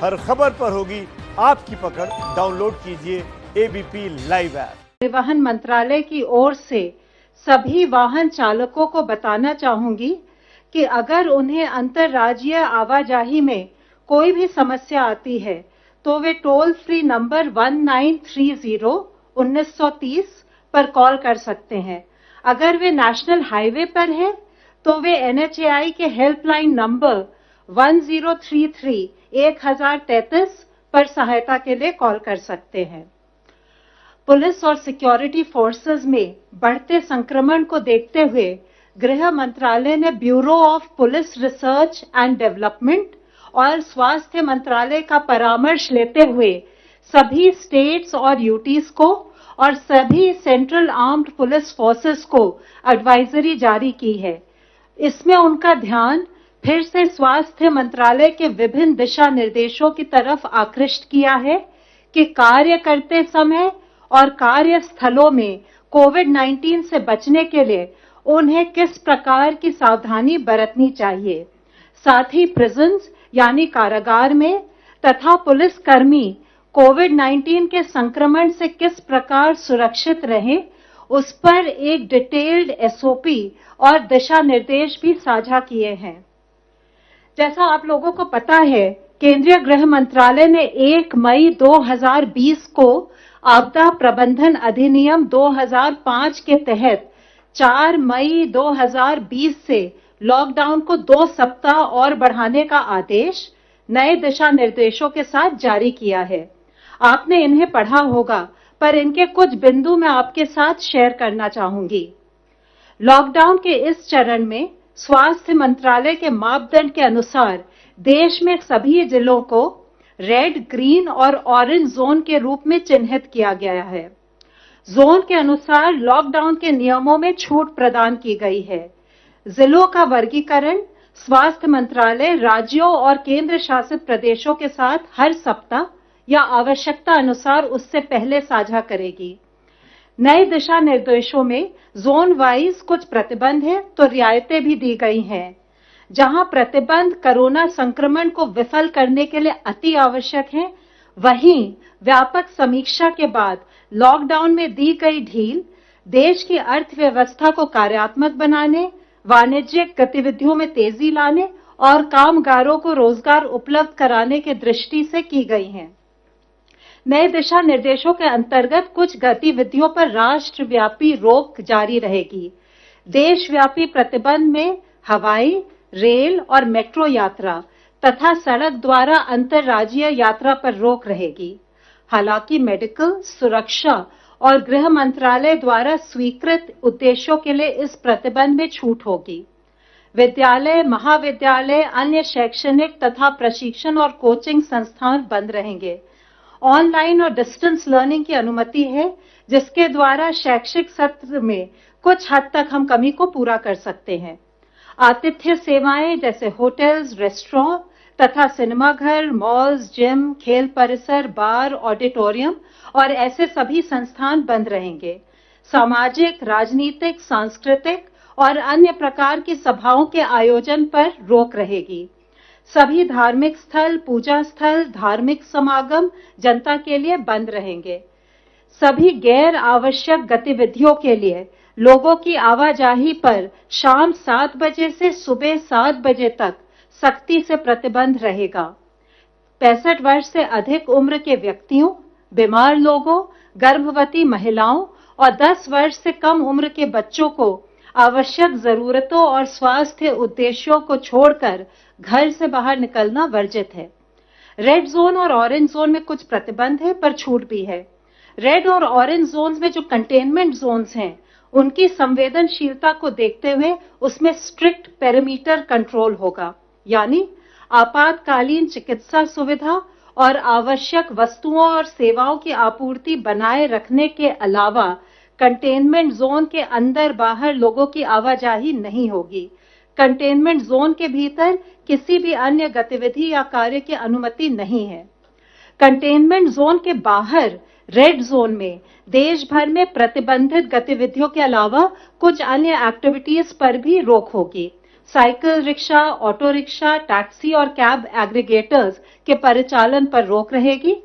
हर खबर पर होगी आपकी पकड़। डाउनलोड कीजिए एबीपी लाइव ऐप। परिवहन मंत्रालय की ओर से सभी वाहन चालकों को बताना चाहूंगी कि अगर उन्हें अंतर्राज्यीय आवाजाही में कोई भी समस्या आती है तो वे टोल फ्री नंबर 1930 पर कॉल कर सकते हैं। अगर वे नेशनल हाईवे पर है तो वे NHAI के हेल्पलाइन नंबर 1033 पर सहायता के लिए कॉल कर सकते हैं। पुलिस और सिक्योरिटी फोर्सेस में बढ़ते संक्रमण को देखते हुए गृह मंत्रालय ने bureau of police research and development और स्वास्थ्य मंत्रालय का परामर्श लेते हुए सभी स्टेट्स और यूटीज को और सभी सेंट्रल आर्म्ड पुलिस फोर्सेस को एडवाइजरी जारी की है। इसमें उनका ध्यान फिर से स्वास्थ्य मंत्रालय के विभिन्न दिशा निर्देशों की तरफ आकृष्ट किया है कि कार्य करते समय और कार्यस्थलों में कोविड-19 से बचने के लिए उन्हें किस प्रकार की सावधानी बरतनी चाहिए। साथ ही प्रिजन्स यानी कारागार में तथा पुलिसकर्मी कोविड-19 के संक्रमण से किस प्रकार सुरक्षित रहें, उस पर एक डिटेल्ड SOP और दिशा निर्देश भी साझा किए हैं। जैसा आप लोगों को पता है, केंद्रीय गृह मंत्रालय ने 1 मई 2020 को आपदा प्रबंधन अधिनियम 2005 के तहत 4 मई 2020 से लॉकडाउन को 2 सप्ताह और बढ़ाने का आदेश नए दिशा निर्देशों के साथ जारी किया है। आपने इन्हें पढ़ा होगा, पर इनके कुछ बिंदु मैं आपके साथ शेयर करना चाहूंगी। लॉकडाउन के इस चरण में स्वास्थ्य मंत्रालय के मापदंड के अनुसार देश में सभी जिलों को रेड, ग्रीन और ऑरेंज जोन के रूप में चिन्हित किया गया है। जोन के अनुसार लॉकडाउन के नियमों में छूट प्रदान की गई है। जिलों का वर्गीकरण स्वास्थ्य मंत्रालय राज्यों और केंद्र शासित प्रदेशों के साथ हर सप्ताह या आवश्यकता अनुसार उससे पहले साझा करेगी। नए दिशा निर्देशों में जोन वाइज कुछ प्रतिबंध हैं तो रियायतें भी दी गई हैं। जहां प्रतिबंध कोरोना संक्रमण को विफल करने के लिए अति आवश्यक है, वहीं व्यापक समीक्षा के बाद लॉकडाउन में दी गई ढील देश की अर्थव्यवस्था को कार्यात्मक बनाने, वाणिज्यिक गतिविधियों में तेजी लाने और कामगारों को रोजगार उपलब्ध कराने की दृष्टि से की गई हैं। नए दिशा निर्देशों के अंतर्गत कुछ गतिविधियों पर राष्ट्रव्यापी रोक जारी रहेगी। देशव्यापी प्रतिबंध में हवाई, रेल और मेट्रो यात्रा तथा सड़क द्वारा अंतर्राज्यीय यात्रा पर रोक रहेगी। हालांकि मेडिकल, सुरक्षा और गृह मंत्रालय द्वारा स्वीकृत उद्देश्यों के लिए इस प्रतिबंध में छूट होगी। विद्यालय, महाविद्यालय, अन्य शैक्षणिक तथा प्रशिक्षण और कोचिंग संस्थान बंद रहेंगे। ऑनलाइन और डिस्टेंस लर्निंग की अनुमति है, जिसके द्वारा शैक्षिक सत्र में कुछ हद तक हम कमी को पूरा कर सकते हैं। आतिथ्य सेवाएं जैसे होटल्स, रेस्टोरेंट तथा सिनेमाघर, मॉल्स, जिम, खेल परिसर, बार, ऑडिटोरियम और ऐसे सभी संस्थान बंद रहेंगे। सामाजिक, राजनीतिक, सांस्कृतिक और अन्य प्रकार की सभाओं के आयोजन पर रोक रहेगी। सभी धार्मिक स्थल, पूजा स्थल, धार्मिक समागम जनता के लिए बंद रहेंगे। सभी गैर आवश्यक गतिविधियों के लिए लोगों की आवाजाही पर शाम 7 बजे से सुबह 7 बजे तक सख्ती से प्रतिबंध रहेगा। 65 वर्ष से अधिक उम्र के व्यक्तियों, बीमार लोगों, गर्भवती महिलाओं और 10 वर्ष से कम उम्र के बच्चों को आवश्यक जरूरतों और स्वास्थ्य उद्देश्यों को छोड़कर घर से बाहर निकलना वर्जित है। रेड जोन और ऑरेंज जोन में कुछ प्रतिबंध है, पर छूट भी है। रेड और ऑरेंज जोन्स में जो कंटेनमेंट जोन्स हैं, उनकी संवेदनशीलता को देखते हुए उसमें स्ट्रिक्ट पेरीमीटर कंट्रोल होगा, यानी आपातकालीन चिकित्सा सुविधा और आवश्यक वस्तुओं और सेवाओं की आपूर्ति बनाए रखने के अलावा कंटेनमेंट जोन के अंदर बाहर लोगों की आवाजाही नहीं होगी। कंटेनमेंट जोन के भीतर किसी भी अन्य गतिविधि या कार्य की अनुमति नहीं है। कंटेनमेंट जोन के बाहर रेड जोन में देश भर में प्रतिबंधित गतिविधियों के अलावा कुछ अन्य एक्टिविटीज पर भी रोक होगी। Cycle rickshaw, auto rickshaw, taxi और कैब एग्रीगेटर्स के परिचालन पर रोक रहेगी।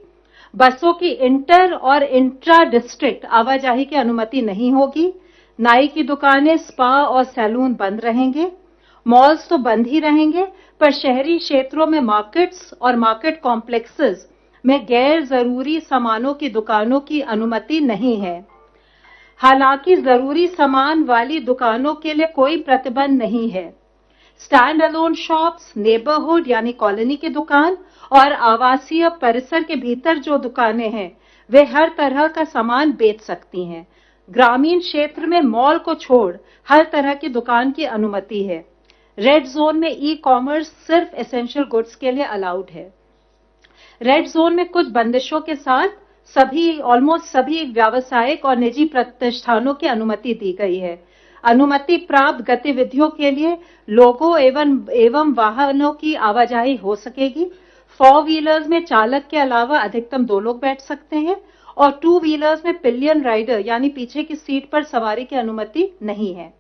बसों की इंटर और इंट्रा डिस्ट्रिक्ट आवाजाही की अनुमति नहीं होगी। नाई की दुकानें, स्पा और सैलून बंद रहेंगे। मॉल्स तो बंद ही रहेंगे, पर शहरी क्षेत्रों में मार्केट्स और मार्केट कॉम्प्लेक्सेस में गैर जरूरी सामानों की दुकानों की अनुमति नहीं है। हालांकि जरूरी सामान वाली दुकानों के लिए कोई प्रतिबंध नहीं है। स्टैंड अलोन शॉप्स, नेबरहुड यानी कॉलोनी की दुकान और आवासीय परिसर के भीतर जो दुकानें हैं, वे हर तरह का सामान बेच सकती हैं। ग्रामीण क्षेत्र में मॉल को छोड़ हर तरह की दुकान की अनुमति है। रेड जोन में ई कॉमर्स सिर्फ एसेंशियल गुड्स के लिए अलाउड है। रेड जोन में कुछ बंदिशों के साथ ऑलमोस्ट सभी व्यावसायिक और निजी प्रतिष्ठानों की अनुमति दी गई है। अनुमति प्राप्त गतिविधियों के लिए लोगों एवं वाहनों की आवाजाही हो सकेगी। 4 व्हीलर्स में चालक के अलावा अधिकतम 2 लोग बैठ सकते हैं और 2 व्हीलर्स में पिलियन राइडर यानी पीछे की सीट पर सवारी की अनुमति नहीं है।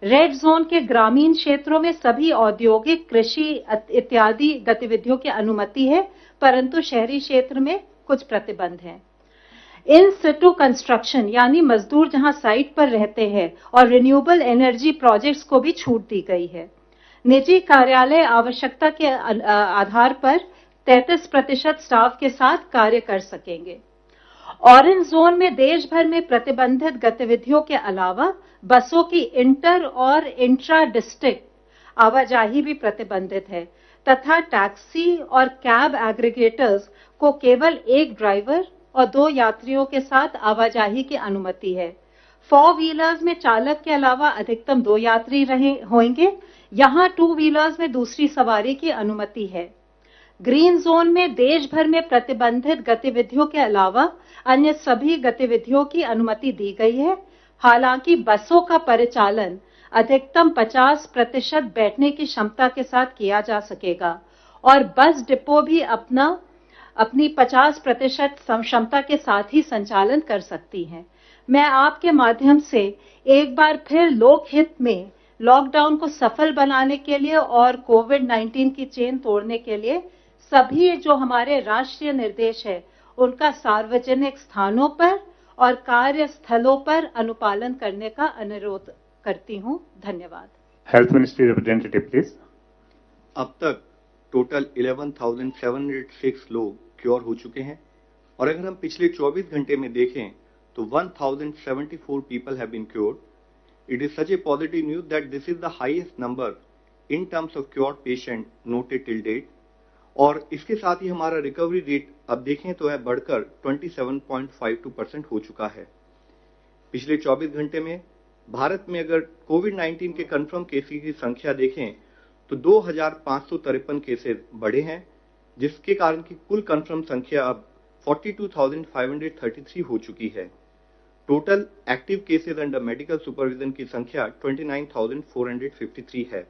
रेड जोन के ग्रामीण क्षेत्रों में सभी औद्योगिक, कृषि इत्यादि गतिविधियों की अनुमति है, परंतु शहरी क्षेत्र में कुछ प्रतिबंध हैं। इन सिटू कंस्ट्रक्शन यानी मजदूर जहां साइट पर रहते हैं और रिन्यूएबल एनर्जी प्रोजेक्ट्स को भी छूट दी गई है। निजी कार्यालय आवश्यकता के आधार पर 33% स्टाफ के साथ कार्य कर सकेंगे। ऑरेंज जोन में देश भर में प्रतिबंधित गतिविधियों के अलावा बसों की इंटर और इंट्रा डिस्ट्रिक्ट आवाजाही भी प्रतिबंधित है तथा टैक्सी और कैब एग्रीगेटर्स को केवल एक ड्राइवर और 2 यात्रियों के साथ आवाजाही की अनुमति है। 4 व्हीलर्स में चालक के अलावा अधिकतम 2 यात्री होंगे। यहां 2 व्हीलर्स में दूसरी सवारी की अनुमति है। ग्रीन जोन में देश भर में प्रतिबंधित गतिविधियों के अलावा अन्य सभी गतिविधियों की अनुमति दी गई है। हालांकि बसों का परिचालन अधिकतम 50% बैठने की क्षमता के साथ किया जा सकेगा और बस डिपो भी अपनी 50% क्षमता के साथ ही संचालन कर सकती हैं। मैं आपके माध्यम से एक बार फिर लोकहित में लॉकडाउन को सफल बनाने के लिए और कोविड-19 की चेन तोड़ने के लिए सभी जो हमारे राष्ट्रीय निर्देश है, उनका सार्वजनिक स्थानों पर और कार्यस्थलों पर अनुपालन करने का अनुरोध करती हूं। धन्यवाद। Health ministry representative please. अब तक टोटल 11,706 लोग क्योर हो चुके हैं और अगर हम पिछले 24 घंटे में देखें तो 1,074 people have been cured. It is such a positive news that this is the highest number in terms of cured patient noted till date. और इसके साथ ही हमारा रिकवरी रेट अब देखें तो है बढ़कर 27.52% हो चुका है। पिछले 24 घंटे में भारत में अगर कोविड-19 के कंफर्म केसेस की संख्या देखें तो 2,553 केसेस बढ़े हैं, जिसके कारण की कुल कंफर्म संख्या अब 42,533 हो चुकी है। Total active cases under medical supervision की संख्या 29,453 है।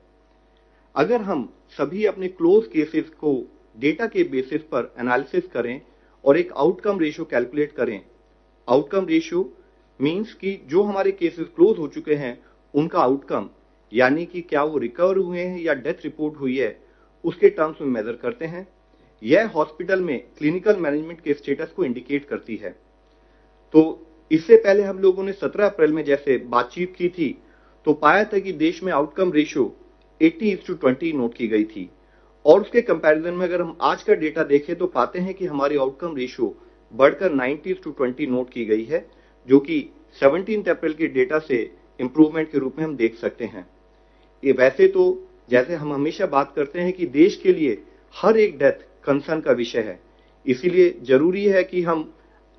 अगर हम सभी अपने क्लोज केसेस को डेटा के बेसिस पर एनालिसिस करें और एक आउटकम रेशियो कैलकुलेट करें, आउटकम रेशियो मींस कि जो हमारे केसेस क्लोज हो चुके हैं उनका आउटकम यानी कि क्या वो रिकवर हुए हैं या डेथ रिपोर्ट हुई है, उसके टर्म्स में मेजर करते हैं। यह हॉस्पिटल में क्लिनिकल मैनेजमेंट के स्टेटस को इंडिकेट करती है। तो इससे पहले हम लोगों ने 17 अप्रैल में जैसे बातचीत की थी तो पाया था कि देश में आउटकम रेशियो 80:20 नोट की गई थी और उसके कंपैरिजन में अगर हम आज का डेटा देखें तो पाते हैं कि हमारी आउटकम रेशियो बढ़कर 90:20 नोट की गई है, जो कि 17 अप्रैल के डेटा से इंप्रूवमेंट के रूप में हम देख सकते हैं। ये वैसे तो जैसे हम हमेशा बात करते हैं कि देश के लिए हर एक डेथ कंसर्न का विषय है, इसीलिए जरूरी है कि हम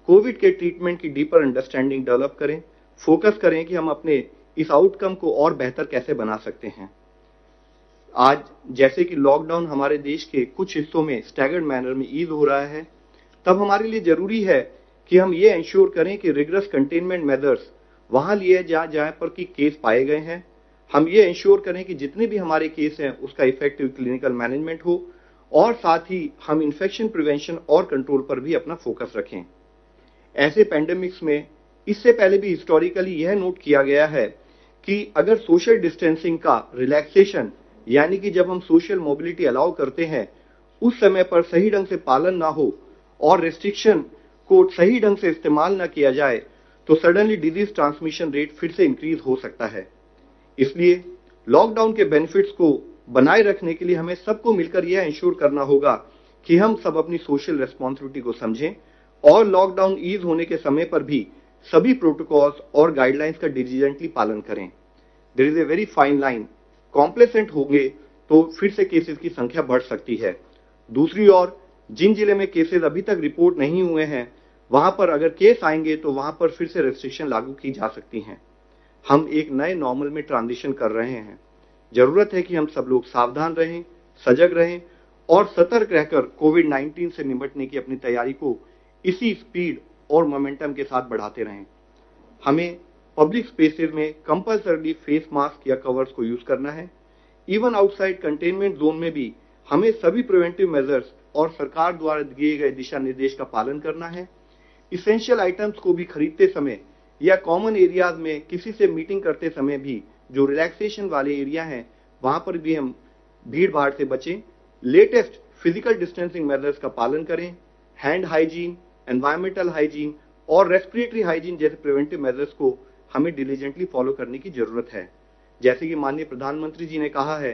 कोविड के ट्रीटमेंट की डीपर अंडरस्टैंडिंग डेवलप करें, फोकस करें कि हम अपने इस आउटकम को और बेहतर कैसे बना सकते हैं। आज जैसे कि लॉकडाउन हमारे देश के कुछ हिस्सों में स्टैगर्ड मैनर में ईज हो रहा है, तब हमारे लिए जरूरी है कि हम ये इंश्योर करें कि रिगरस कंटेनमेंट मेजर्स वहां लिए जहां पर कि केस पाए गए हैं। हम ये इंश्योर करें कि जितने भी हमारे केस हैं उसका इफेक्टिव क्लिनिकल मैनेजमेंट हो और साथ ही हम इन्फेक्शन प्रिवेंशन और कंट्रोल पर भी अपना फोकस रखें। ऐसे पैंडेमिक्स में इससे पहले भी हिस्टोरिकली यह नोट किया गया है कि अगर सोशल डिस्टेंसिंग का रिलैक्सेशन यानी कि जब हम सोशल मोबिलिटी अलाउ करते हैं उस समय पर सही ढंग से पालन ना हो और रेस्ट्रिक्शन को सही ढंग से इस्तेमाल ना किया जाए तो सडनली डिजीज ट्रांसमिशन रेट फिर से इंक्रीज हो सकता है। इसलिए लॉकडाउन के बेनिफिट्स को बनाए रखने के लिए हमें सबको मिलकर यह इंश्योर करना होगा कि हम सब अपनी सोशल रेस्पॉन्सिबिलिटी को समझें और लॉकडाउन ईज होने के समय पर भी सभी प्रोटोकॉल्स और गाइडलाइंस का डिलीजेंटली पालन करें। There is a very fine line, complacent होंगे तो फिर से केसेस की संख्या बढ़ सकती है। दूसरी ओर जिन जिले में केसेस अभी तक रिपोर्ट नहीं हुए हैं वहां पर अगर केस आएंगे तो वहां पर फिर से रेस्ट्रिक्शन लागू की जा सकती हैं। हम एक नए नॉर्मल में ट्रांजिशन कर रहे हैं। जरूरत है कि हम सब लोग सावधान रहें, सजग रहें और सतर्क रहकर कोविड-19 से निपटने की अपनी तैयारी को इसी स्पीड और मोमेंटम के साथ बढ़ाते रहें। हमें पब्लिक स्पेसेस में कंपल्सरी फेस मास्क या कवर्स को यूज करना है। इवन आउटसाइड कंटेनमेंट जोन में भी हमें सभी प्रिवेंटिव मेजर्स और सरकार द्वारा दिए गए दिशा निर्देश का पालन करना है। इसेंशियल आइटम्स को भी खरीदते समय या कॉमन एरियाज में किसी से मीटिंग करते समय भी जो रिलैक्सेशन वाले एरिया हैं वहां पर भी हम भीड़ भाड़ से बचें। लेटेस्ट फिजिकल डिस्टेंसिंग मेजर्स का पालन करें। हैंड हाइजीन, एनवायरमेंटल हाइजीन और रेस्पिरेटरी हाइजीन जैसे प्रिवेंटिव मेजर्स को हमें डिलीजेंटली फॉलो करने की जरूरत है। जैसे कि माननीय प्रधानमंत्री जी ने कहा है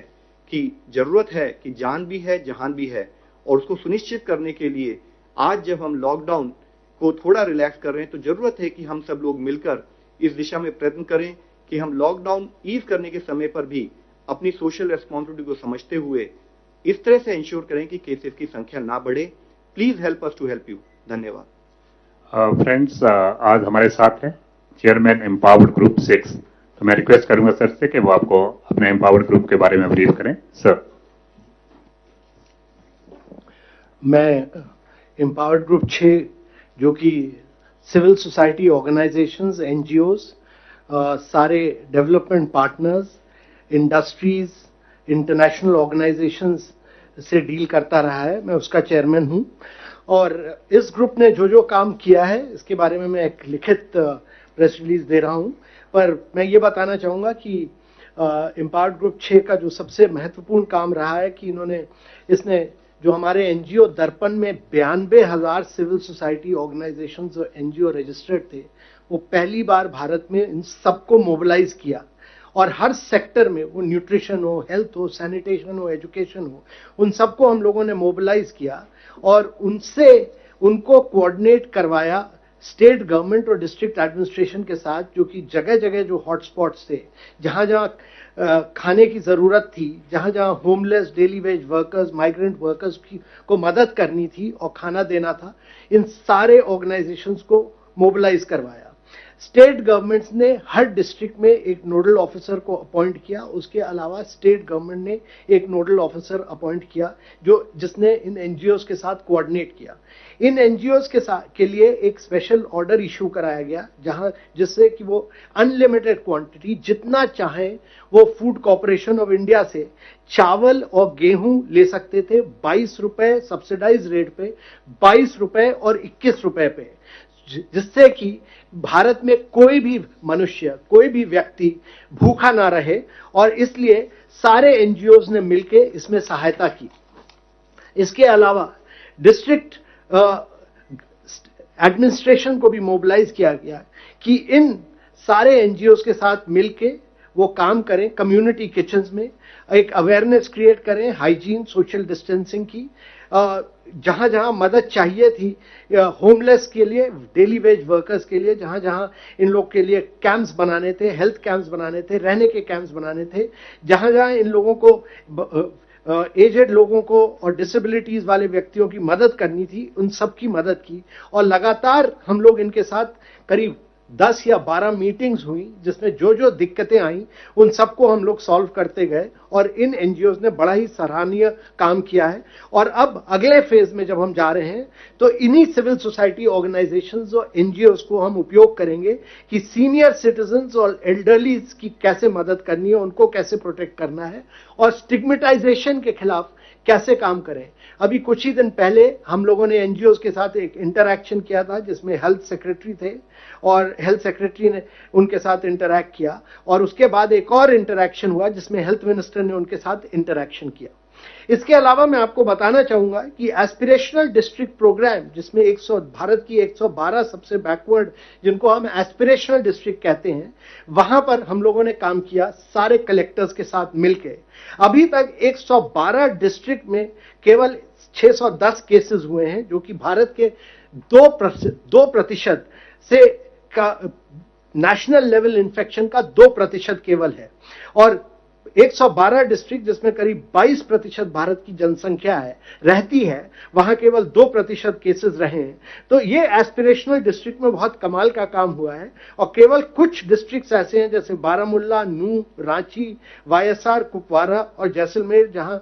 कि जरूरत है कि जान भी है जहान भी है, और उसको सुनिश्चित करने के लिए आज जब हम लॉकडाउन को थोड़ा रिलैक्स कर रहे हैं तो जरूरत है कि हम सब लोग मिलकर इस दिशा में प्रयत्न करें कि हम लॉकडाउन ईज करने के समय पर भी अपनी सोशल रेस्पॉन्सिबिलिटी को समझते हुए इस तरह से इंश्योर करें कि केसेस की संख्या ना बढ़े। Please help us to help you. धन्यवाद। फ्रेंड्स, आज हमारे साथ है चेयरमैन एम्पावर्ड ग्रुप 6। तो मैं रिक्वेस्ट करूंगा सर से कि वो आपको अपने एम्पावर्ड ग्रुप के बारे में ब्रीफ करें। सर। मैं एम्पावर्ड ग्रुप 6 जो कि सिविल सोसाइटी ऑर्गेनाइजेशंस, एनजीओज, सारे development partners, industries, international organisations से डील करता रहा है, मैं उसका चेयरमैन हूं। और इस ग्रुप ने जो जो काम किया है इसके बारे में मैं एक लिखित प्रेस रिलीज दे रहा हूं। पर मैं ये बताना चाहूंगा कि एम्पावर्ड ग्रुप 6 का जो सबसे महत्वपूर्ण काम रहा है कि इसने जो हमारे एनजीओ दर्पण में 92,000 सिविल सोसाइटी ऑर्गेनाइजेशंस और एनजीओ रजिस्टर्ड थे, वो पहली बार भारत में इन सबको मोबिलाइज किया। और हर सेक्टर में, वो न्यूट्रिशन हो, हेल्थ हो, सैनिटेशन हो, एजुकेशन हो, उन सबको हम लोगों ने मोबिलाइज किया और उनको कोऑर्डिनेट करवाया स्टेट गवर्नमेंट और डिस्ट्रिक्ट एडमिनिस्ट्रेशन के साथ, जो कि जगह जगह जो हॉटस्पॉट्स थे, जहां जहां खाने की जरूरत थी, जहां जहां homeless, daily veg workers, migrant workers को मदद करनी थी और खाना देना था, इन सारे ऑर्गेनाइजेशंस को मोबिलाइज करवाया। स्टेट गवर्नमेंट्स ने हर डिस्ट्रिक्ट में एक नोडल ऑफिसर को अपॉइंट किया। उसके अलावा स्टेट गवर्नमेंट ने एक नोडल ऑफिसर अपॉइंट किया जिसने इन एनजीओज के साथ कोऑर्डिनेट किया। इन एनजीओज के लिए एक स्पेशल ऑर्डर इशू कराया गया जिससे कि वो अनलिमिटेड क्वांटिटी जितना चाहें वो फूड कॉर्पोरेशन ऑफ इंडिया से चावल और गेहूं ले सकते थे। 22 रुपए सब्सिडाइज रेट पे, 22 रुपए और 21 रुपए पे, जिससे कि भारत में कोई भी मनुष्य, कोई भी व्यक्ति भूखा ना रहे। और इसलिए सारे एनजीओज ने मिलकर इसमें सहायता की। इसके अलावा डिस्ट्रिक्ट एडमिनिस्ट्रेशन को भी मोबिलाइज किया गया कि इन सारे एनजीओज के साथ मिलके वो काम करें। कम्युनिटी किचन्स में एक अवेयरनेस क्रिएट करें, हाइजीन, सोशल डिस्टेंसिंग की, जहां जहां मदद चाहिए थी होमलेस के लिए, डेली वेज वर्कर्स के लिए, जहां जहां इन लोग के लिए कैंप्स बनाने थे, हेल्थ कैंप्स बनाने थे, रहने के कैंप्स बनाने थे, जहां जहां इन लोगों को एजेड लोगों को और डिसेबिलिटीज वाले व्यक्तियों की मदद करनी थी, उन सब की मदद की। और लगातार हम लोग इनके साथ करीब 10 या 12 मीटिंग्स हुई, जिसमें जो जो दिक्कतें आई उन सबको हम लोग सॉल्व करते गए। और इन एनजीओज ने बड़ा ही सराहनीय काम किया है। और अब अगले फेज में जब हम जा रहे हैं तो इन्हीं सिविल सोसाइटी ऑर्गेनाइजेशंस और एनजीओज को हम उपयोग करेंगे कि सीनियर सिटीजन्स और एल्डरलीज की कैसे मदद करनी है, उनको कैसे प्रोटेक्ट करना है और स्टिग्मेटाइजेशन के खिलाफ कैसे काम करें। अभी कुछ ही दिन पहले हम लोगों ने एनजीओज के साथ एक इंटरैक्शन किया था जिसमें हेल्थ सेक्रेटरी थे और हेल्थ सेक्रेटरी ने उनके साथ इंटरैक्ट किया, और उसके बाद एक और इंटरैक्शन हुआ जिसमें हेल्थ मिनिस्टर ने उनके साथ इंटरैक्शन किया। इसके अलावा मैं आपको बताना चाहूंगा कि एस्पिरेशनल डिस्ट्रिक्ट प्रोग्राम, जिसमें भारत की 112 सबसे बैकवर्ड जिनको हम एस्पिरेशनल डिस्ट्रिक्ट कहते हैं, वहां पर हम लोगों ने काम किया सारे कलेक्टर्स के साथ मिलकर। अभी तक 112 डिस्ट्रिक्ट में केवल 610 केसेस हुए हैं, जो कि भारत के 2% से का नेशनल लेवल इन्फेक्शन का 2% केवल है, और 112 डिस्ट्रिक्ट जिसमें करीब 22% भारत की जनसंख्या है रहती है, वहां केवल 2% केसेस रहे हैं। तो ये एस्पिरेशनल डिस्ट्रिक्ट में बहुत कमाल का काम हुआ है, और केवल कुछ डिस्ट्रिक्ट्स ऐसे हैं जैसे बारामूला, नूह, रांची, वायएसआर, कुपवारा और जैसलमेर, जहां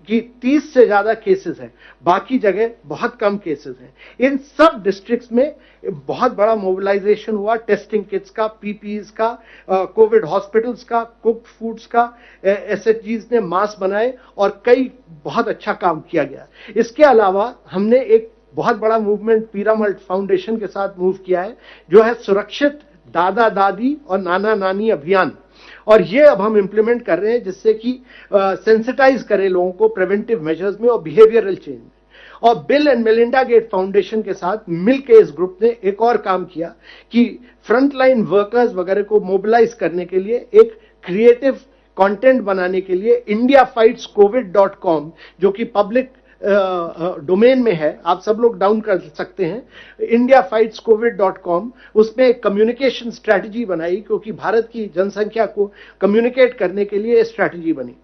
कि 30 से ज्यादा केसेस हैं, बाकी जगह बहुत कम केसेस हैं। इन सब डिस्ट्रिक्ट्स में बहुत बड़ा मोबिलाइजेशन हुआ, टेस्टिंग किट्स का, पीपीईज का, कोविड हॉस्पिटल्स का, कुक्ड फूड्स का, एसएचजीज ने मास्क बनाए और कई बहुत अच्छा काम किया गया। इसके अलावा हमने एक बहुत बड़ा मूवमेंट पीरामल फाउंडेशन के साथ मूव किया है, जो है सुरक्षित दादा दादी और नाना नानी अभियान, और ये अब हम इंप्लीमेंट कर रहे हैं जिससे कि सेंसिटाइज करें लोगों को प्रिवेंटिव मेजर्स में और बिहेवियरल चेंज में। और Bill and Melinda Gates Foundation के साथ मिलकर इस ग्रुप ने एक और काम किया कि फ्रंटलाइन वर्कर्स वगैरह को मोबिलाइज करने के लिए एक क्रिएटिव कंटेंट बनाने के लिए indiafightscovid.com, जो कि पब्लिक डोमेन में है, आप सब लोग डाउन कर सकते हैं, indiafightscovid.com, उसमें एक कम्युनिकेशन स्ट्रैटेजी बनाई, क्योंकि भारत की जनसंख्या को कम्युनिकेट करने के लिए स्ट्रैटेजी बनी।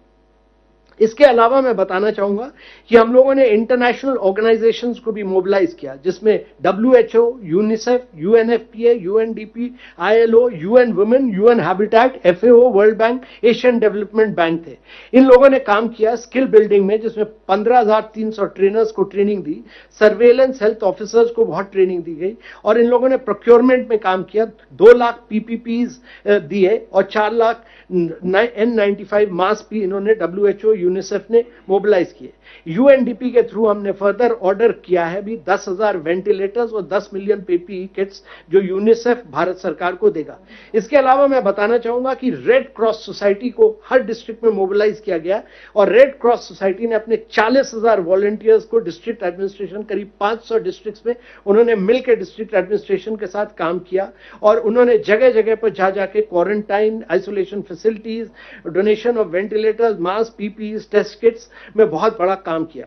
इसके अलावा मैं बताना चाहूंगा कि हम लोगों ने इंटरनेशनल ऑर्गेनाइजेशंस को भी मोबिलाइज किया, जिसमें WHO, UNICEF, UNFPA, UNDP, ILO, UN women, UN habitat, FAO, world bank, Asian development bank थे। इन लोगों ने काम किया स्किल बिल्डिंग में, जिसमें 15,300 ट्रेनर्स को ट्रेनिंग दी, सर्वेलेंस हेल्थ ऑफिसर्स को बहुत ट्रेनिंग दी गई, और इन लोगों ने प्रोक्योरमेंट में काम किया, 2 लाख PPPs दिए और 4 लाख N95 मास्क भी इन्होंने WHO, यूनिसेफ ने मोबिलाइज किए। UNDP के थ्रू हमने फर्दर ऑर्डर किया है भी 10,000 वेंटिलेटर्स और 10 मिलियन PPE किट्स, जो यूनिसेफ भारत सरकार को देगा। इसके अलावा मैं बताना चाहूंगा कि रेड क्रॉस सोसाइटी को हर डिस्ट्रिक्ट में मोबिलाइज किया गया, और रेड क्रॉस सोसाइटी ने अपने 40,000 वॉलंटियर्स को डिस्ट्रिक्ट एडमिनिस्ट्रेशन, करीब 500 डिस्ट्रिक्ट्स में उन्होंने मिलकर डिस्ट्रिक्ट एडमिनिस्ट्रेशन के साथ काम किया, और उन्होंने जगह जगह पर जा जाके quarantine, isolation facilities, donation of ventilators, mask, PPE, test kits में बहुत बड़ा काम किया।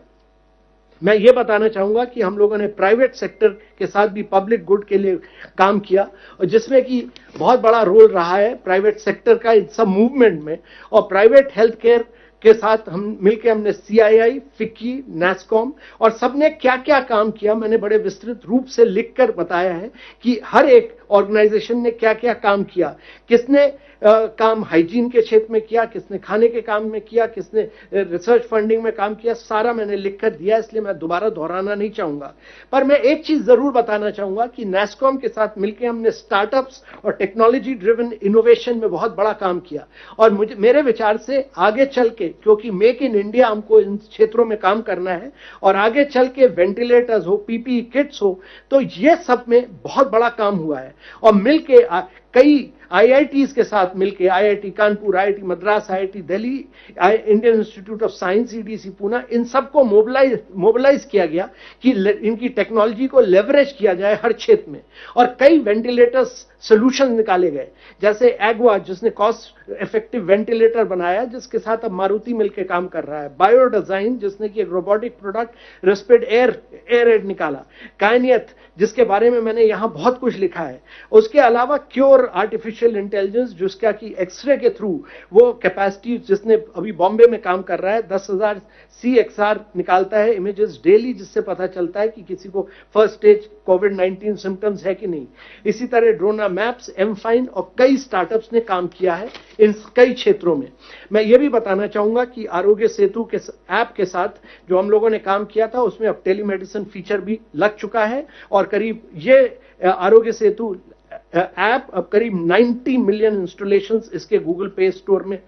मैं ये बताना चाहूंगा कि हम लोगों ने प्राइवेट सेक्टर के साथ भी पब्लिक गुड के लिए काम किया, और जिसमें कि बहुत बड़ा रोल रहा है प्राइवेट सेक्टर का इस सब मूवमेंट में। और प्राइवेट हेल्थ केयर के साथ हम मिलकर हमने CII, FICCI, NASSCOM और सबने क्या क्या काम किया, मैंने बड़े विस्तृत रूप से लिखकर बताया है कि हर एक ऑर्गेनाइजेशन ने क्या क्या काम किया, किसने काम हाइजीन के क्षेत्र में किया, किसने खाने के काम में किया, किसने रिसर्च फंडिंग में काम किया, सारा मैंने लिखकर दिया, इसलिए मैं दोबारा दोहराना नहीं चाहूंगा। पर मैं एक चीज जरूर बताना चाहूंगा कि NASSCOM के साथ मिलकर हमने स्टार्टअप्स और टेक्नोलॉजी ड्रिवन इनोवेशन में बहुत बड़ा काम किया, और मेरे विचार से आगे चल के, क्योंकि मेक इन इंडिया हमको इन क्षेत्रों में काम करना है, और आगे चल के वेंटिलेटर्स हो, PPE किट्स हो, तो ये सब में बहुत बड़ा काम हुआ है। और मिलके कई IITs के साथ मिलके, IIT Kanpur, IIT Madras, IIT Delhi, Indian institute of science, EDC Poona, इन सबको मोबिलाइज किया गया कि इनकी टेक्नोलॉजी को लेवरेज किया जाए हर क्षेत्र में, और कई वेंटिलेटर्स सोल्यूशन निकाले गए, जैसे एग्वा जिसने कॉस्ट इफेक्टिव वेंटिलेटर बनाया, जिसके साथ अब मारुति मिलकर काम कर रहा है, बायोडिजाइन जिसने कि एक रोबोटिक प्रोडक्ट रेस्पिड एयर निकाला, कायनियत जिसके बारे में मैंने यहां बहुत कुछ लिखा है, उसके अलावा क्योर आर्टिफिशियल इंटेलिजेंस जिसका कि एक्सरे के थ्रू वो कैपेसिटी, जिसने अभी बॉम्बे में काम कर रहा है, 10,000 CXR निकालता है इमेजेस डेली, जिससे पता चलता है कि किसी को फर्स्ट स्टेज कोविड-19 सिम्टम्स है कि नहीं। इसी तरह ड्रोना मैप्स, एमफाइन और कई स्टार्टअप्स ने काम किया है इन कई क्षेत्रों में। मैं ये भी बताना चाहूंगा कि आरोग्य सेतु के ऐप के साथ जो हम लोगों ने काम किया था, उसमें अब टेलीमेडिसिन फीचर भी लग चुका है, और करीब ये आरोग्य सेतु ऐप अब करीब 90 मिलियन इंस्टॉलेशंस इसके गूगल पे स्टोर में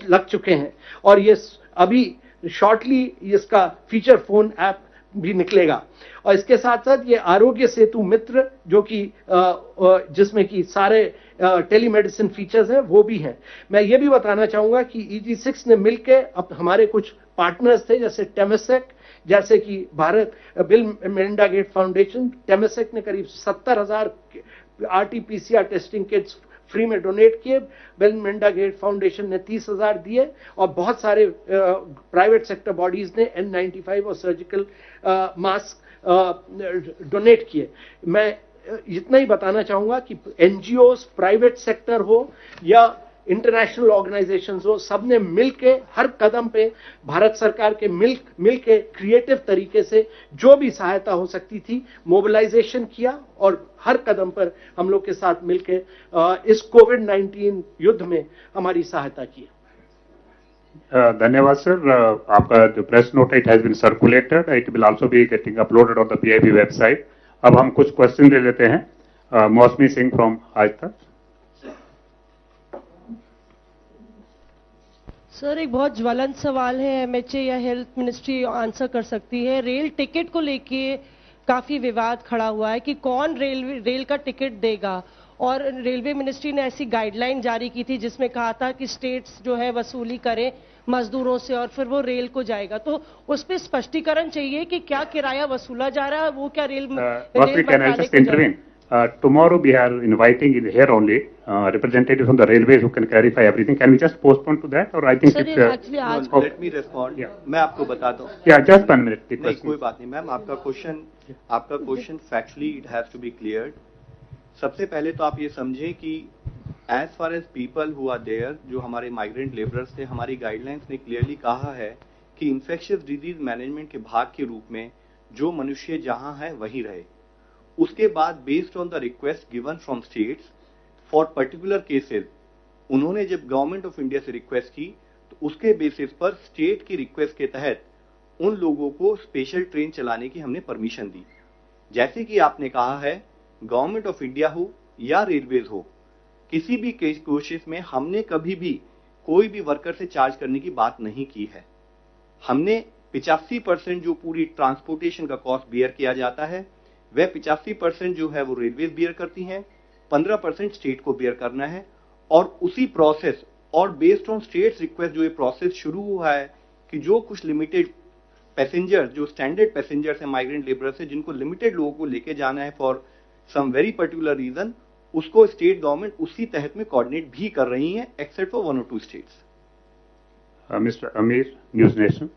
लग चुके हैं, और ये अभी शॉर्टली इसका फीचर फोन ऐप भी निकलेगा। और इसके साथ साथ ये आरोग्य सेतु मित्र जो कि जिसमें कि सारे टेलीमेडिसिन फीचर्स हैं वो भी हैं। मैं ये भी बताना चाहूंगा कि EG6 ने मिलकर अब हमारे कुछ पार्टनर्स थे जैसे टेमेसेक, जैसे कि Bharat Bill Melinda Gates Foundation, Temasek ने करीब 70,000 RT-PCR टेस्टिंग किट्स फ्री में डोनेट किए, बिल मेलिंडा गेट फाउंडेशन ने 30,000 दिए और बहुत सारे प्राइवेट सेक्टर बॉडीज ने N95 और सर्जिकल मास्क डोनेट किए। मैं इतना ही बताना चाहूंगा कि NGOs, प्राइवेट सेक्टर हो या इंटरनेशनल ऑर्गेनाइजेशंस हो, सबने मिलके हर कदम पे भारत सरकार के मिलके क्रिएटिव तरीके से जो भी सहायता हो सकती थी मोबिलाइजेशन किया और हर कदम पर हम लोग के साथ मिलके इस कोविड-19 युद्ध में हमारी सहायता की। धन्यवाद सर। आपका जो press note it has been circulated, it will also be getting uploaded on the PIB website. अब हम कुछ क्वेश्चन ले लेते हैं। मौसमी सिंह फ्रॉम आज तक। सर, एक बहुत ज्वलंत सवाल है, MHA या हेल्थ मिनिस्ट्री आंसर कर सकती है। रेल टिकट को लेके काफी विवाद खड़ा हुआ है कि कौन रेल का टिकट देगा, और रेलवे मिनिस्ट्री ने ऐसी गाइडलाइन जारी की थी जिसमें कहा था कि स्टेट्स जो है वसूली करें मजदूरों से और फिर वो रेल को जाएगा। तो उस पर स्पष्टीकरण चाहिए कि क्या किराया वसूला जा रहा है, वो क्या रेल मंत्रालय को जाएगा? Tomorrow we are inviting in here only representatives from the railways who can clarify everything. Can we just postpone to that, or I think it's actually आज let me respond. मैं आपको बताता हूँ। Yeah, just 1 minute. नहीं, कोई बात नहीं ma'am, आपका question factually it has to be cleared. सबसे पहले तो आप ये समझें कि as far as people who are there, जो हमारे माइग्रेंट लेबरर्स थे, हमारी गाइडलाइंस ने क्लियरली कहा है कि इंफेक्शियस डिजीज मैनेजमेंट के भाग के रूप में जो मनुष्य जहां है वहीं रहे। उसके बाद based on the request given from states for particular cases, उन्होंने जब गवर्नमेंट ऑफ इंडिया से रिक्वेस्ट की तो उसके बेसिस पर स्टेट की रिक्वेस्ट के तहत उन लोगों को स्पेशल ट्रेन चलाने की हमने परमिशन दी। जैसे कि आपने कहा है, गवर्नमेंट ऑफ इंडिया हो या रेलवेज हो, किसी भी कोशिश में हमने कभी भी कोई भी वर्कर से चार्ज करने की बात नहीं की है। हमने 85% जो पूरी ट्रांसपोर्टेशन का कॉस्ट बियर किया जाता है, वह 85% जो है वो रेलवेज बियर करती हैं, 15% स्टेट को बियर करना है। और उसी प्रोसेस और बेस्ड ऑन स्टेट्स रिक्वेस्ट जो ये प्रोसेस शुरू हुआ है कि जो कुछ लिमिटेड पैसेंजर, जो स्टैंडर्ड पैसेंजर्स हैं, माइग्रेंट लेबरर्स हैं, जिनको लिमिटेड लोगों को लेके जाना है for some very particular reason, उसको स्टेट गवर्नमेंट उसी तहत में कोऑर्डिनेट भी कर रही है, except for 1 or 2 states. Mister Amir, News Nation.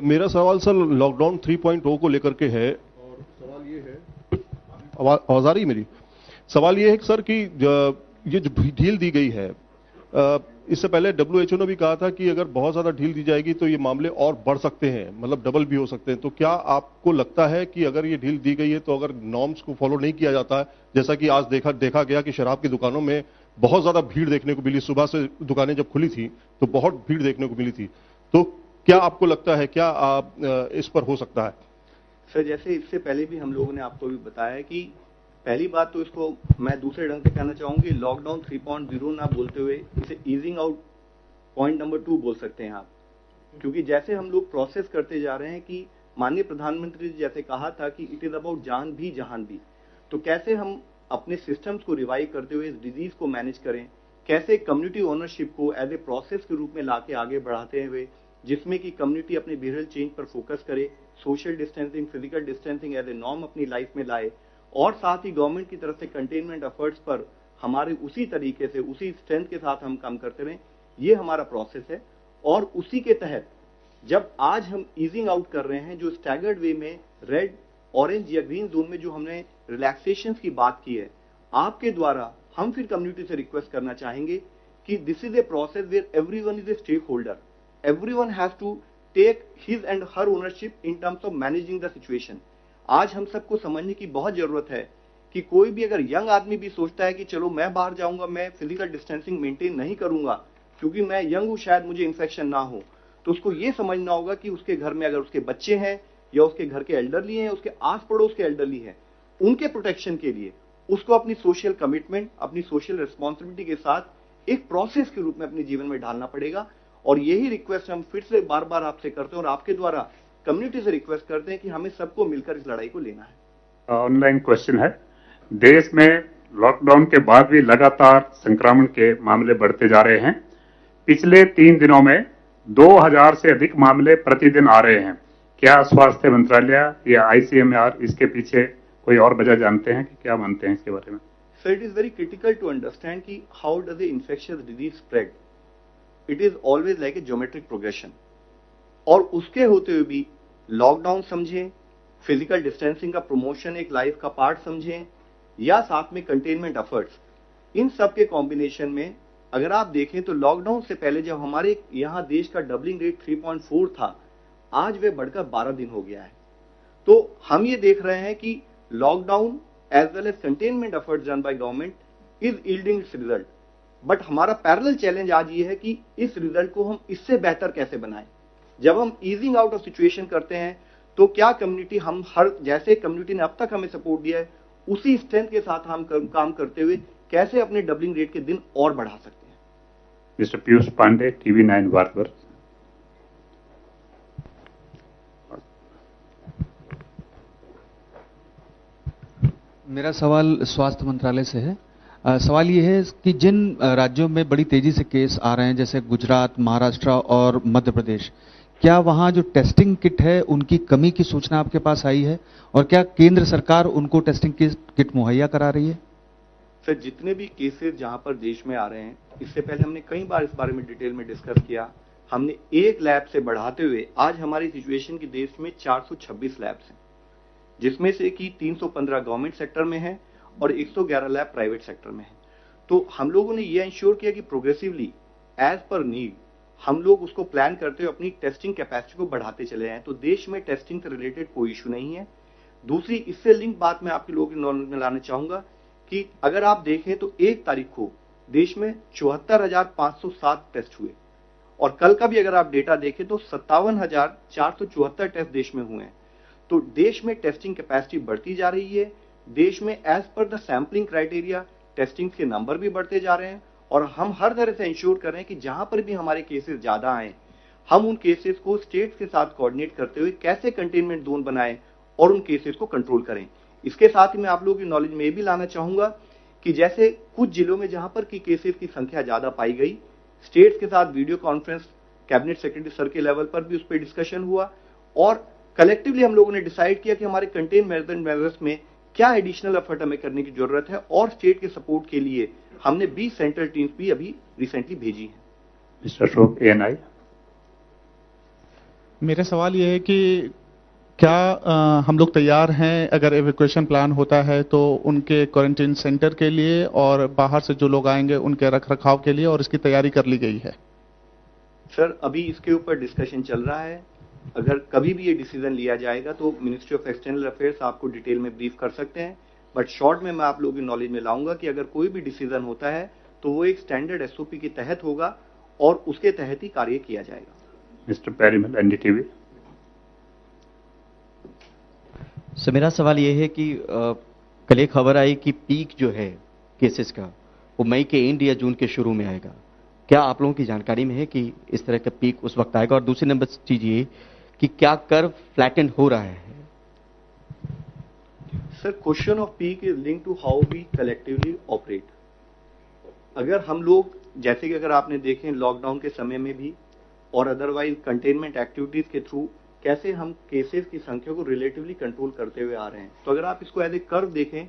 मेरा सवाल सर लॉकडाउन 3.0 को लेकर के है, और सवाल ये है, आवाज आ रही मेरी? सवाल ये है कि सर कि ये जो ढील दी गई है, इससे पहले WHO ने भी कहा था कि अगर बहुत ज्यादा ढील दी जाएगी तो ये मामले और बढ़ सकते हैं, मतलब डबल भी हो सकते हैं। तो क्या आपको लगता है कि अगर ये ढील दी गई है तो अगर नॉर्म्स को फॉलो नहीं किया जाता है, जैसा कि आज देखा गया कि शराब की दुकानों में बहुत ज्यादा भीड़ देखने को मिली, सुबह से दुकानें जब खुली थी तो बहुत भीड़ देखने को मिली थी, तो क्या आपको लगता है क्या इस पर हो सकता है? सर, जैसे इससे पहले भी हम लोगों ने आपको भी बताया है कि पहली बात तो इसको मैं दूसरे ढंग से कहना चाहूंगी, लॉकडाउन 3.0 ना बोलते हुए इसे ईजिंग आउट पॉइंट नंबर 2 बोल सकते हैं आप। क्योंकि जैसे हम लोग प्रोसेस करते जा रहे हैं कि माननीय प्रधानमंत्री जी जैसे कहा था कि इट इज अबाउट जान भी जहान भी, तो कैसे हम अपने सिस्टम्स को रिवाइव करते हुए इस डिजीज को मैनेज करें, कैसे कम्युनिटी ओनरशिप को एज ए प्रोसेस के रूप में लाके आगे बढ़ाते हुए, जिसमें कि कम्युनिटी अपने बिहेवियरल चेंज पर फोकस करे, social distancing, physical distancing as a norm अपनी लाइफ में लाए, और साथ ही गवर्नमेंट की तरफ से कंटेनमेंट एफर्ट्स पर हमारे उसी तरीके से, उसी स्ट्रेंथ के साथ हम काम करते रहें। ये हमारा प्रोसेस है। और उसी के तहत जब आज हम ईजिंग आउट कर रहे हैं, जो स्टैगर्ड वे में रेड, ऑरेंज या ग्रीन जोन में जो हमने रिलैक्सेशन की बात की है, आपके द्वारा हम फिर कम्युनिटी से रिक्वेस्ट करना चाहेंगे कि this is a process where everyone is a stakeholder, everyone has to take his and her ownership in terms of managing the situation। आज हम सबको समझने की बहुत जरूरत है कि कोई भी अगर यंग आदमी भी सोचता है कि चलो मैं बाहर जाऊंगा, मैं फिजिकल डिस्टेंसिंग मेंटेन नहीं करूंगा क्योंकि मैं यंग हूं, शायद मुझे इन्फेक्शन ना हो, तो उसको ये समझना होगा कि उसके घर में अगर उसके बच्चे हैं या उसके घर के एल्डरली हैं, उसके आस पड़ोस के एल्डरली हैं, उनके प्रोटेक्शन के लिए उसको अपनी सोशल कमिटमेंट, अपनी सोशल रिस्पॉन्सिबिलिटी के साथ एक प्रोसेस के रूप में अपने जीवन में ढालना पड़ेगा। और यही रिक्वेस्ट हम फिर से बार बार आपसे करते हैं और आपके द्वारा कम्युनिटी से रिक्वेस्ट करते हैं कि हमें सबको मिलकर इस लड़ाई को लेना है। ऑनलाइन क्वेश्चन है, देश में लॉकडाउन के बाद भी लगातार संक्रमण के मामले बढ़ते जा रहे हैं। पिछले 3 दिनों में 2000 से अधिक मामले प्रतिदिन आ रहे हैं। क्या स्वास्थ्य मंत्रालय या आईसीएमआर इसके पीछे कोई और वजह जानते हैं कि क्या मानते हैं इसके बारे में? Sir, it is very critical to understand कि how does the infectious disease spread. It is always like a geometric progression. और उसके होते हुए भी लॉकडाउन समझें, फिजिकल डिस्टेंसिंग का प्रमोशन एक लाइफ का पार्ट समझें, या साथ में कंटेनमेंट एफर्ट्स, इन सब के कॉम्बिनेशन में अगर आप देखें तो लॉकडाउन से पहले जब हमारे यहां देश का डबलिंग रेट 3.4 था, आज वे बढ़कर 12 दिन हो गया है। तो हम ये देख रहे हैं कि lockdown as well as containment efforts done by government is yielding its result. But हमारा पैरेलल चैलेंज आज ये है कि इस रिजल्ट को हम इससे बेहतर कैसे बनाएं। जब हम ईजिंग आउट ऑफ सिचुएशन करते हैं तो क्या कम्युनिटी, हम हर जैसे कम्युनिटी ने अब तक हमें सपोर्ट दिया है उसी स्ट्रेंथ के साथ हम काम करते हुए कैसे अपने डबलिंग रेट के दिन और बढ़ा सकते हैं। मिस्टर पीयूष पांडे, TV9 वार्डवर। मेरा सवाल स्वास्थ्य मंत्रालय से है। सवाल ये है कि जिन राज्यों में बड़ी तेजी से केस आ रहे हैं जैसे गुजरात, महाराष्ट्र और मध्य प्रदेश, क्या वहां जो टेस्टिंग किट है उनकी कमी की सूचना आपके पास आई है और क्या केंद्र सरकार उनको टेस्टिंग किट मुहैया करा रही है? सर, जितने भी केसेस जहां पर देश में आ रहे हैं, इससे पहले हमने कई बार इस बारे में डिटेल में डिस्कस किया। हमने एक लैब से बढ़ाते हुए आज हमारी सिचुएशन की देश में 426 लैब्स हैं, जिसमें से कि 315 गवर्नमेंट सेक्टर में है और 111 लैब प्राइवेट सेक्टर में है। तो हम लोगों ने ये इंश्योर किया कि प्रोग्रेसिवली एज पर नीड हम लोग उसको प्लान करते हुए अपनी टेस्टिंग कैपेसिटी को बढ़ाते चले हैं। तो देश में टेस्टिंग से रिलेटेड कोई इशू नहीं है। दूसरी इससे लिंक बात मैं आपके लोगों की नॉलेज में लाना चाहूंगा कि अगर आप देखें तो 1 तारीख को देश में 74,507 टेस्ट हुए और कल का भी अगर आप डेटा देखें तो 57,474 टेस्ट देश में हुए हैं। तो देश में टेस्टिंग कैपेसिटी बढ़ती जा रही है। देश में as per the sampling criteria testing के नंबर भी बढ़ते जा रहे हैं और हम हर तरह से इंश्योर कर रहे हैं कि जहां पर भी हमारे केसेस ज्यादा आए, हम उन केसेस को स्टेट्स के साथ कोऑर्डिनेट करते हुए कैसे कंटेनमेंट जोन बनाएं और उन केसेस को कंट्रोल करें। इसके साथ ही मैं आप लोगों की नॉलेज में ये भी लाना चाहूंगा कि जैसे कुछ जिलों में जहां पर की केसेस की संख्या ज्यादा पाई गई, स्टेट्स के साथ video conference cabinet secretary sir के लेवल पर भी उस पर डिस्कशन हुआ और कलेक्टिवली हम लोगों ने डिसाइड किया कि हमारे कंटेनमेंट मेजर्स में क्या एडिशनल एफर्ट हमें करने की जरूरत है और स्टेट के सपोर्ट के लिए हमने 20 सेंट्रल टीम्स भी अभी रिसेंटली भेजी हैं। Mister Ashok, ANI। मेरा सवाल ये है कि क्या हम लोग तैयार हैं अगर एवैक्यूएशन प्लान होता है तो उनके क्वारंटीन सेंटर के लिए और बाहर से जो लोग आएंगे उनके रखरखाव के लिए, और इसकी तैयारी कर ली गई है? सर, अभी इसके ऊपर डिस्कशन चल रहा है। अगर कभी भी ये डिसीजन लिया जाएगा तो मिनिस्ट्री ऑफ एक्सटर्नल अफेयर्स आपको डिटेल में ब्रीफ कर सकते हैं। बट शॉर्ट में मैं आप लोगों की नॉलेज में लाऊंगा कि अगर कोई भी डिसीजन होता है तो वो एक स्टैंडर्ड SOP के तहत होगा और उसके तहत ही कार्य किया जाएगा। Mister पेरीमल, NDTV। सर, मेरा सवाल ये है कि कल एक खबर आई कि पीक जो है केसेस का वो मई के एंड या जून के शुरू में आएगा। क्या आप लोगों की जानकारी में है कि इस तरह का पीक उस वक्त आएगा? और दूसरी नंबर चीज ये कि क्या कर्व फ्लैटन हो रहा है? Sir, question of peak is link to how we collectively operate. अगर हम लोग जैसे कि अगर आपने देखें लॉकडाउन के समय में भी और अदरवाइज कंटेनमेंट एक्टिविटीज के थ्रू कैसे हम केसेस की संख्या को रिलेटिवली कंट्रोल करते हुए आ रहे हैं, तो अगर आप इसको एज ए कर्व देखें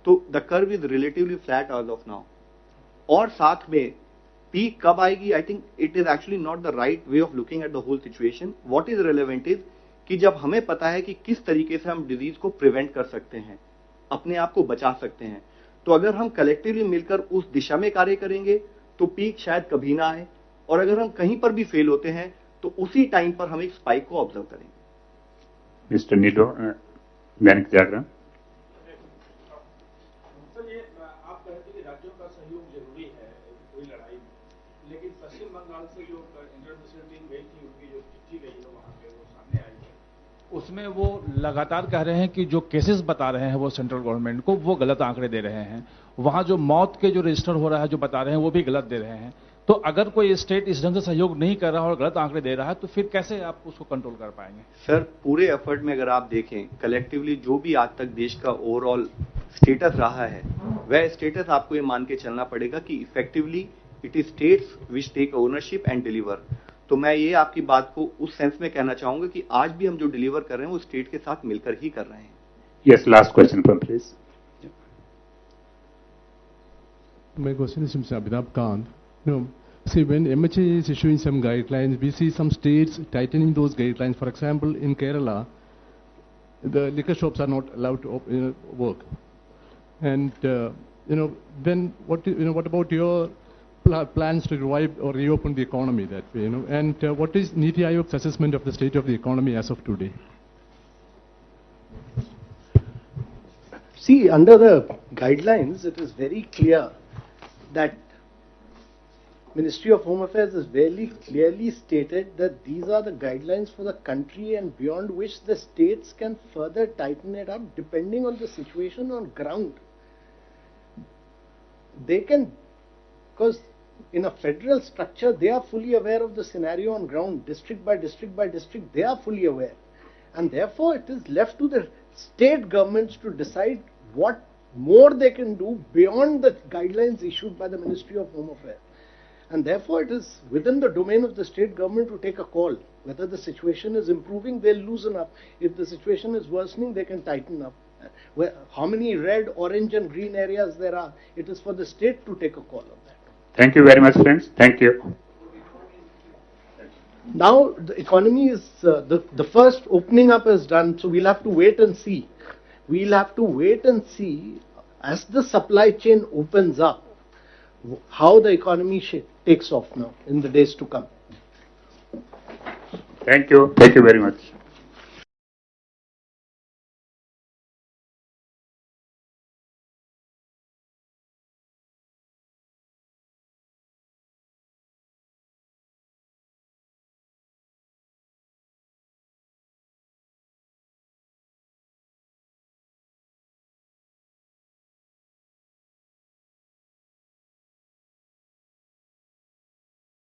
तो the curve is relatively flat as of now. और साथ में पीक कब आएगी, I think it is actually not the right way of looking at the whole situation. What is relevant is कि जब हमें पता है कि किस तरीके से हम डिजीज को प्रिवेंट कर सकते हैं, अपने आप को बचा सकते हैं, तो अगर हम कलेक्टिवली मिलकर उस दिशा में कार्य करेंगे तो पीक शायद कभी ना आए। और अगर हम कहीं पर भी फेल होते हैं तो उसी टाइम पर हम एक स्पाइक को ऑब्जर्व करेंगे। Mister Nido, Dainik Jagran. आप कहते हैं कि राज्यों का सहयोग जरूरी है कोई लड़ाई में, लेकिन पश्चिम बंगाल से जो इंटरनेशनल टीम गई थी, उनकी जो चिट्ठी गई है वहां पे वो सामने आई है, उसमें वो लगातार कह रहे हैं कि जो केसेस बता रहे हैं वो सेंट्रल गवर्नमेंट को, वो गलत आंकड़े दे रहे हैं। वहां जो मौत के जो रजिस्टर हो रहा है जो बता रहे हैं वो भी गलत दे रहे हैं। तो अगर कोई स्टेट इस ढंग से सहयोग नहीं कर रहा और गलत आंकड़े दे रहा है तो फिर कैसे आप उसको कंट्रोल कर पाएंगे? सर, पूरे एफर्ट में अगर आप देखें कलेक्टिवली जो भी आज तक देश का ओवरऑल स्टेटस रहा है, वह स्टेटस आपको ये मान के चलना पड़ेगा कि effectively it is states which take ownership and deliver. तो मैं ये आपकी बात को उस सेंस में कहना चाहूंगा कि आज भी हम जो डिलीवर कर रहे हैं वो स्टेट के साथ मिलकर ही कर रहे हैं। Yes, last question from please. My question is Mr. Abhinab Kant. See, when MHA is issuing some guidelines, we see some states tightening those guidelines. For example, in Kerala, the liquor shops are not allowed to work. And then what about your plans to revive or reopen the economy that way? And what is Niti Aayog's assessment of the state of the economy as of today? See, under the guidelines, it is very clear that Ministry of Home Affairs has very clearly stated that these are the guidelines for the country and beyond which the states can further tighten it up depending on the situation on ground. They can, because in a federal structure, they are fully aware of the scenario on ground, district by district by district, they are fully aware. And therefore, it is left to the state governments to decide what more they can do beyond the guidelines issued by the Ministry of Home Affairs. And therefore, it is within the domain of the state government to take a call. Whether the situation is improving, they'll loosen up. If the situation is worsening, they can tighten up. How many red, orange and green areas there are, it is for the state to take a call on that. Thank you very much, friends. Thank you. Now, the economy is, the first opening up is done, so we'll have to wait and see. We'll have to wait and see as the supply chain opens up, how the economy takes off now in the days to come. Thank you. Thank you very much.